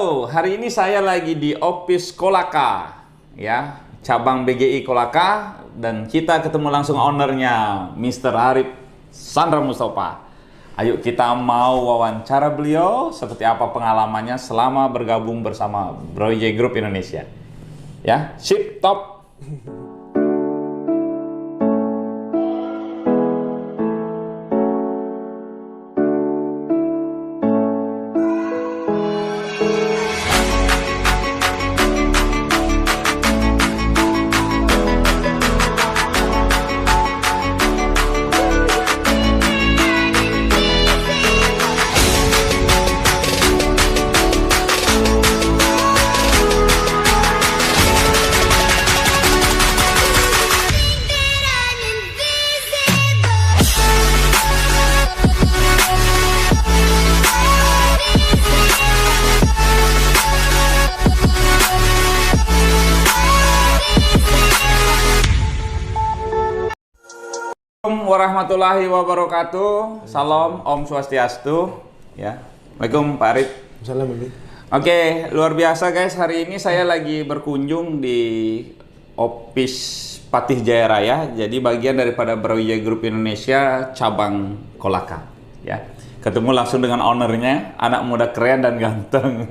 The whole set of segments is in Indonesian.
Halo, hari ini saya lagi di office Kolaka, ya, cabang BGI Kolaka, dan kita ketemu langsung ownernya, Mr. Arif Sandra Mustafa. Ayo kita mau wawancara beliau, seperti apa pengalamannya selama bergabung bersama Brawijaya Group Indonesia. Ya, sip, top. Assalamualaikum warahmatullahi wabarakatuh. Salam, Om Swastiastu. Ya, Assalamualaikum Pak Arif. Assalamualaikum. Oke, luar biasa guys. Hari ini saya lagi berkunjung di office Patih Jaya Raya. Jadi bagian daripada Brawijaya Group Indonesia cabang Kolaka. Ya, ketemu langsung dengan ownernya, anak muda keren dan ganteng.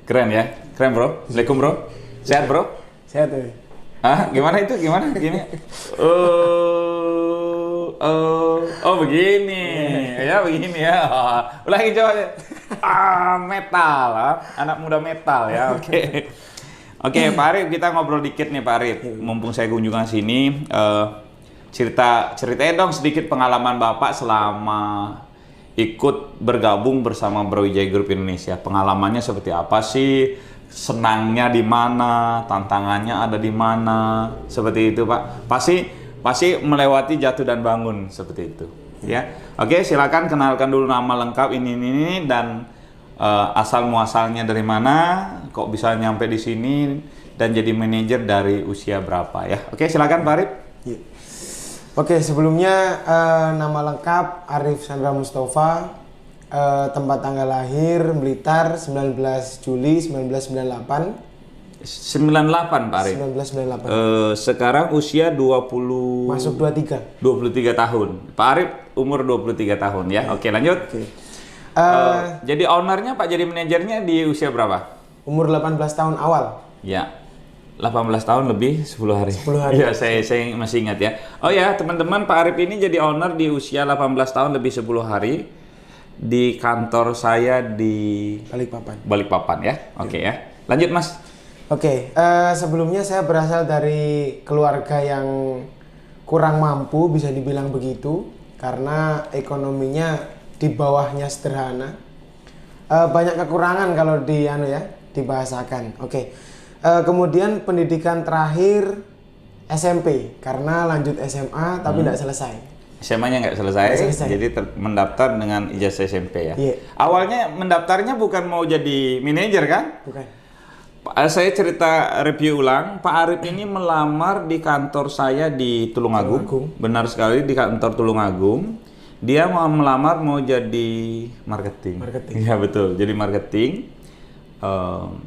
Keren ya, keren bro. Assalamualaikum bro. Sehat bro? Sehat ya. Ah, gimana itu? Gimana? Gini? Oh begini, ya begini ya. Ulangi coba deh. Metal, anak muda metal ya. Oke. Oke, Pak Arif, kita ngobrol dikit nih Pak Arif. Mumpung saya kunjungan sini, ceritain dong sedikit pengalaman Bapak selama ikut bergabung bersama Brawijaya Group Indonesia. Pengalamannya seperti apa sih? Senangnya di mana? Tantangannya ada di mana? Seperti itu Pak. Pasti melewati jatuh dan bangun seperti itu, ya. Oke, silakan kenalkan dulu nama lengkap ini dan asal muasalnya dari mana, kok bisa nyampe di sini dan jadi manajer dari usia berapa ya. Oke, silakan Pak Arif. Ya. Oke, sebelumnya nama lengkap Arif Sandra Mustafa, tempat tanggal lahir Blitar 19 Juli 1998. 98 Pak Arif. 1998. Sekarang usia 20 Masuk 23 tahun. Pak Arif umur 23 tahun ya. Oke, lanjut. Oke. Jadi ownernya Pak, jadi manajernya di usia berapa? Umur 18 tahun awal. Ya. 18 tahun lebih 10 hari. 10 hari. Ya, saya masih ingat ya. Oh ya, teman-teman, Pak Arif ini jadi owner di usia 18 tahun lebih 10 hari di kantor saya di Balikpapan ya. Oke ya. Lanjut, Mas. Oke, sebelumnya saya berasal dari keluarga yang kurang mampu, bisa dibilang begitu, karena ekonominya di bawahnya sederhana. Banyak kekurangan kalau dibahasakan. Oke, kemudian pendidikan terakhir SMP, karena lanjut SMA tapi tidak selesai. SMA-nya nggak selesai, jadi mendaftar dengan ijazah SMP ya. Yeah. Awalnya mendaftarnya bukan mau jadi manajer kan? Bukan. Saya cerita review ulang, Pak Arif ini melamar di kantor saya di Tulungagung. Benar sekali, di kantor Tulungagung. Dia mau melamar mau jadi marketing. Iya betul, jadi marketing.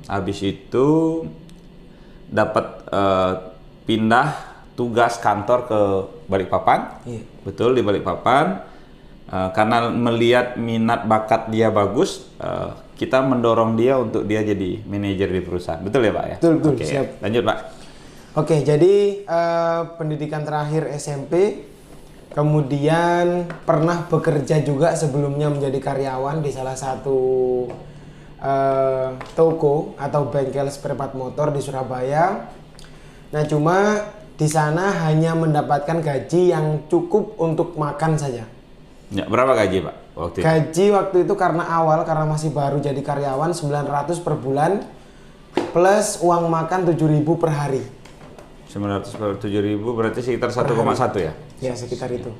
Habis itu dapat pindah tugas kantor ke Balikpapan. Iya. Betul, di Balikpapan. Karena melihat minat bakat dia bagus, kita mendorong dia untuk dia jadi manajer di perusahaan. Betul ya Pak ya? Betul, Oke, siap. Lanjut Pak. Oke, jadi pendidikan terakhir SMP, kemudian pernah bekerja juga sebelumnya menjadi karyawan di salah satu toko atau bengkel spare part motor di Surabaya. Nah, cuma di sana hanya mendapatkan gaji yang cukup untuk makan saja. Ya, berapa gaji Pak waktu itu? Gaji waktu itu karena masih baru jadi karyawan 900 per bulan plus uang makan 7.000 per hari. 900 per 7.000 berarti sekitar 1,1 ya? Ya, sekitar itu.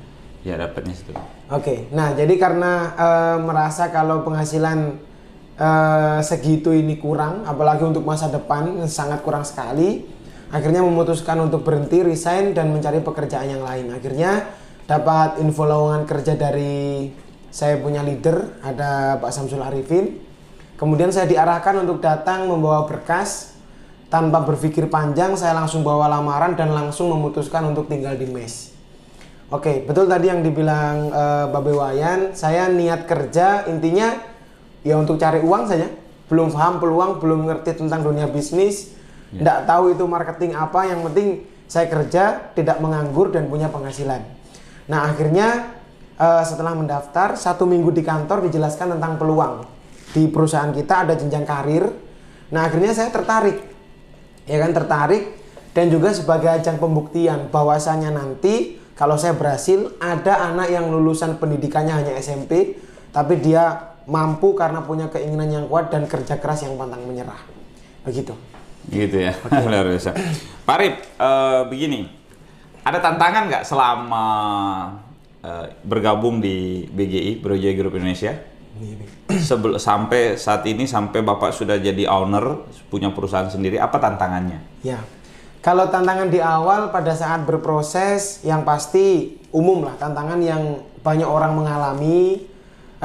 Ya, dapatnya situ. Oke, nah jadi karena merasa kalau penghasilan segitu ini kurang, apalagi untuk masa depan sangat kurang sekali, akhirnya memutuskan untuk berhenti, resign dan mencari pekerjaan yang lain. Akhirnya dapat info lowongan kerja dari saya punya leader, ada Pak Samsul Arifin. Kemudian saya diarahkan untuk datang membawa berkas. Tanpa berpikir panjang, saya langsung bawa lamaran dan langsung memutuskan untuk tinggal di mes. Oke, betul tadi yang dibilang Babe Wayan, saya niat kerja, intinya ya untuk cari uang saja. Belum paham peluang, belum ngerti tentang dunia bisnis, nggak tahu itu marketing apa, yang penting saya kerja, tidak menganggur dan punya penghasilan. Nah akhirnya setelah mendaftar, 1 minggu di kantor dijelaskan tentang peluang. Di perusahaan kita ada jenjang karir, nah akhirnya saya tertarik. Ya kan, tertarik, dan juga sebagai ajang pembuktian bahwasanya nanti kalau saya berhasil, ada anak yang lulusan pendidikannya hanya SMP tapi dia mampu karena punya keinginan yang kuat dan kerja keras yang pantang menyerah. Begitu. Gitu ya. Luar biasa. Pak Arif, begini, ada tantangan nggak selama bergabung di BGI, Brawijaya Group Indonesia? Sampai saat ini, sampai Bapak sudah jadi owner, punya perusahaan sendiri, apa tantangannya? Ya, kalau tantangan di awal pada saat berproses, yang pasti umum lah, tantangan yang banyak orang mengalami,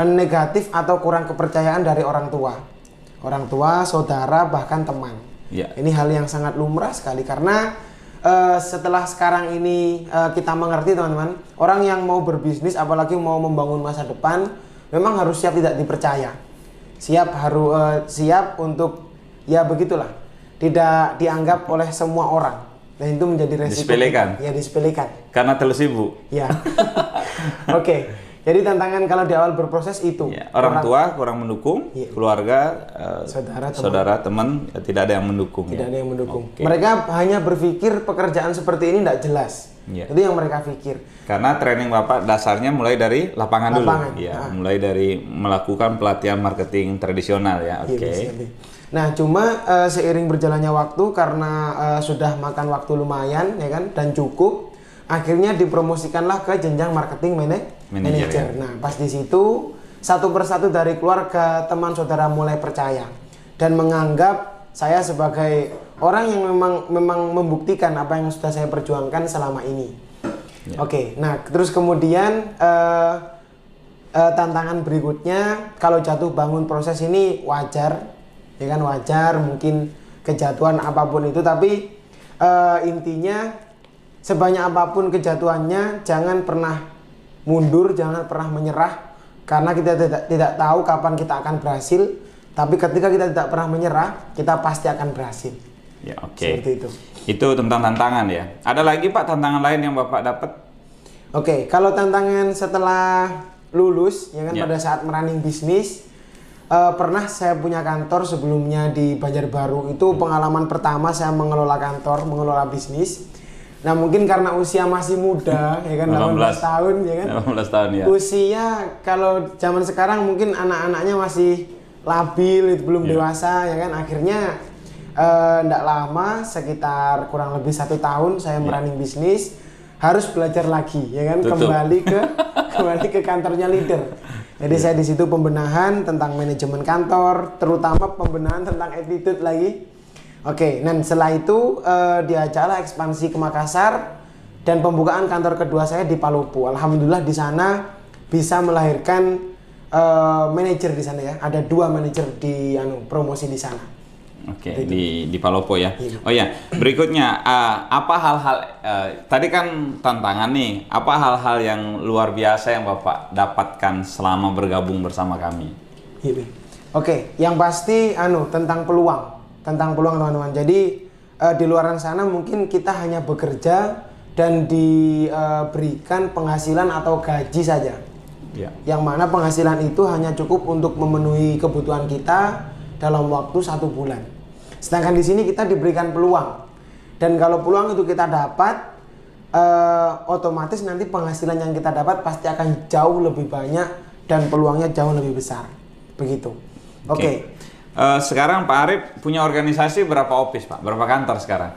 negatif atau kurang kepercayaan dari orang tua, saudara, bahkan teman. Ya. Ini hal yang sangat lumrah sekali, karena setelah sekarang ini kita mengerti teman-teman, orang yang mau berbisnis, apalagi mau membangun masa depan, memang harus siap tidak dipercaya, siap untuk ya begitulah, tidak dianggap oleh semua orang, dan itu menjadi resiko. Disepelekan. Ya, disepelekan. Karena terlalu sibuk. Ya. Oke. Jadi tantangan kalau di awal berproses itu. Ya, orang tua kurang mendukung, ya. Keluarga, saudara, teman ya, tidak ada yang mendukung. Tidak ada yang mendukung. Okay. Mereka hanya berpikir pekerjaan seperti ini tidak jelas. Ya. Itu yang mereka pikir. Karena training Bapak dasarnya mulai dari lapangan dulu. Ya, mulai dari melakukan pelatihan marketing tradisional ya. Oke. Okay. Ya, nah, cuma seiring berjalannya waktu, karena sudah makan waktu lumayan ya kan, dan cukup, akhirnya dipromosikanlah ke jenjang marketing manager. Ya. Nah, pas di situ satu persatu dari keluarga, teman, saudara mulai percaya dan menganggap saya sebagai orang yang memang membuktikan apa yang sudah saya perjuangkan selama ini. Ya. Oke, nah terus kemudian tantangan berikutnya, kalau jatuh bangun proses ini wajar, ya kan, wajar, mungkin kejatuhan apapun itu, tapi intinya sebanyak apapun kejatuhannya, jangan pernah mundur, jangan pernah menyerah, karena kita tidak tahu kapan kita akan berhasil. Tapi ketika kita tidak pernah menyerah, kita pasti akan berhasil. Ya, oke. Okay. Seperti itu. Itu tentang tantangan ya. Ada lagi Pak tantangan lain yang Bapak dapat? Oke, kalau tantangan setelah lulus, ya kan, pada saat merunning bisnis, pernah saya punya kantor sebelumnya di Banjarbaru. Itu pengalaman pertama saya mengelola kantor, mengelola bisnis. Nah, mungkin karena usia masih muda, ya kan, 18 tahun, ya kan. 18 tahun ya. Usia kalau zaman sekarang mungkin anak-anaknya masih labil, belum dewasa, ya kan. Akhirnya tidak lama, sekitar kurang lebih 1 tahun saya merunning bisnis, harus belajar lagi, ya kan. Kembali ke kantornya leader. Jadi saya di situ pembenahan tentang manajemen kantor, terutama pembenahan tentang attitude lagi. Oke, dan setelah itu diajaklah ekspansi ke Makassar dan pembukaan kantor kedua saya di Palopo. Alhamdulillah di sana bisa melahirkan manajer di sana ya. Ada 2 manajer di promosi di sana. Oke, di Palopo ya. Oh ya, berikutnya apa hal-hal tadi kan tantangan nih. Apa hal-hal yang luar biasa yang Bapak dapatkan selama bergabung bersama kami? Oke, yang pasti tentang peluang teman-teman. Jadi di luaran sana mungkin kita hanya bekerja dan diberikan penghasilan atau gaji saja. Ya. Yang mana penghasilan itu hanya cukup untuk memenuhi kebutuhan kita dalam waktu 1 bulan. Sedangkan di sini kita diberikan peluang. Dan kalau peluang itu kita dapat, otomatis nanti penghasilan yang kita dapat pasti akan jauh lebih banyak dan peluangnya jauh lebih besar. Begitu. Oke. Sekarang Pak Arif punya organisasi berapa office Pak? Berapa kantor sekarang?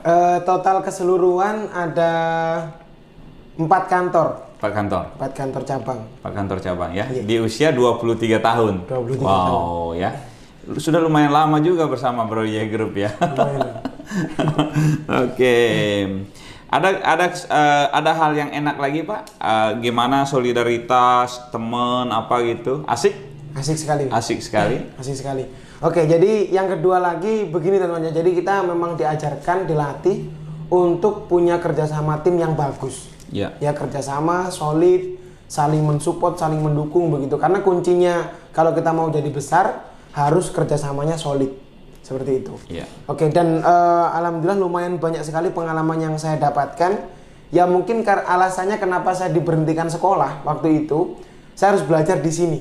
Total keseluruhan ada 4 kantor. 4 kantor? 4 kantor cabang. 4 kantor cabang ya? Iya. Di usia 23 tahun? 23 tahun. Wow ya. Sudah lumayan lama juga bersama Brawijaya Group ya? Oke. Ada hal yang enak lagi Pak? Gimana solidaritas, teman, apa gitu? Asik? Asik sekali. Asik sekali? Asik sekali. Oke, jadi yang kedua lagi begini teman-teman. Jadi kita memang diajarkan, dilatih untuk punya kerjasama tim yang bagus. Ya. Ya, kerjasama solid, saling mensupport, saling mendukung begitu. Karena kuncinya kalau kita mau jadi besar harus kerjasamanya solid seperti itu. Ya. Oke, dan alhamdulillah lumayan banyak sekali pengalaman yang saya dapatkan. Ya mungkin alasannya kenapa saya diberhentikan sekolah waktu itu, saya harus belajar di sini.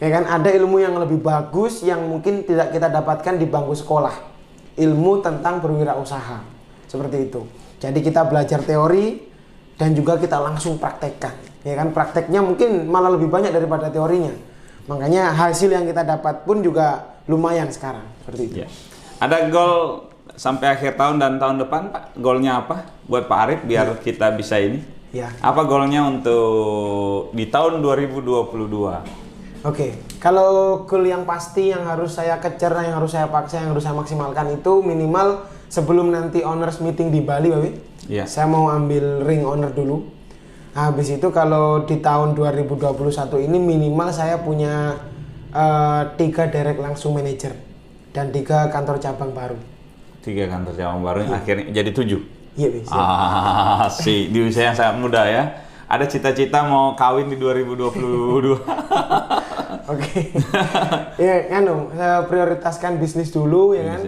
Kayak kan ada ilmu yang lebih bagus yang mungkin tidak kita dapatkan di bangku sekolah. Ilmu tentang berwirausaha. Seperti itu. Jadi kita belajar teori dan juga kita langsung praktekkan. Ya kan, prakteknya mungkin malah lebih banyak daripada teorinya. Makanya hasil yang kita dapat pun juga lumayan sekarang. Seperti itu. Ya. Ada goal sampai akhir tahun dan tahun depan, Pak? Goalnya apa buat Pak Arif biar kita bisa ini? Ya. Apa goalnya untuk di tahun 2022? Oke, kalau goal yang pasti yang harus saya kejar, yang harus saya paksa, yang harus saya maksimalkan itu minimal sebelum nanti owners meeting di Bali, Bapak. Iya. Saya mau ambil ring owner dulu. Habis itu kalau di tahun 2021 ini minimal saya punya 3 direct langsung manager dan 3 kantor cabang baru. 3 kantor cabang baru akhirnya jadi 7. Iya, bisa. Di usia yang sangat muda ya. Ada cita-cita mau kawin di 2022. Oke. Ya kan dong, prioritaskan bisnis dulu ya kan.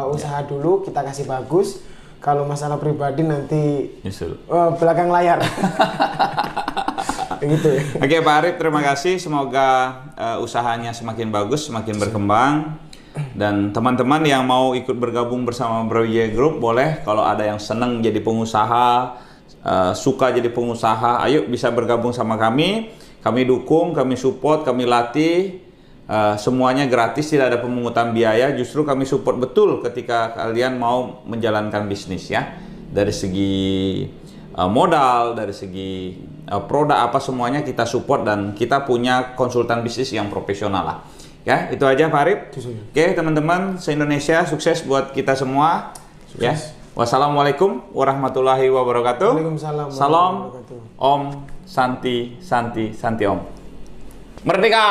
Usaha dulu kita kasih bagus. Kalau masalah pribadi nanti belakang layar. Begitu ya. Oke Pak Arif, terima kasih. Semoga usahanya semakin bagus, semakin berkembang. Dan teman-teman yang mau ikut bergabung bersama Brawijaya Group boleh. Kalau ada yang senang jadi pengusaha, suka jadi pengusaha, ayo bisa bergabung sama kami. Kami dukung, kami support, kami latih. Semuanya gratis, tidak ada pemungutan biaya. Justru kami support betul ketika kalian mau menjalankan bisnis ya. Dari segi modal, dari segi produk apa semuanya kita support dan kita punya konsultan bisnis yang profesional lah. Ya, itu aja Pak Arif. Oke, teman-teman se-Indonesia, sukses buat kita semua. Sukses. Ya. Wassalamualaikum warahmatullahi wabarakatuh. Waalaikumsalam. Salam, Om, Santi, Santi, Santi Om. Merdeka!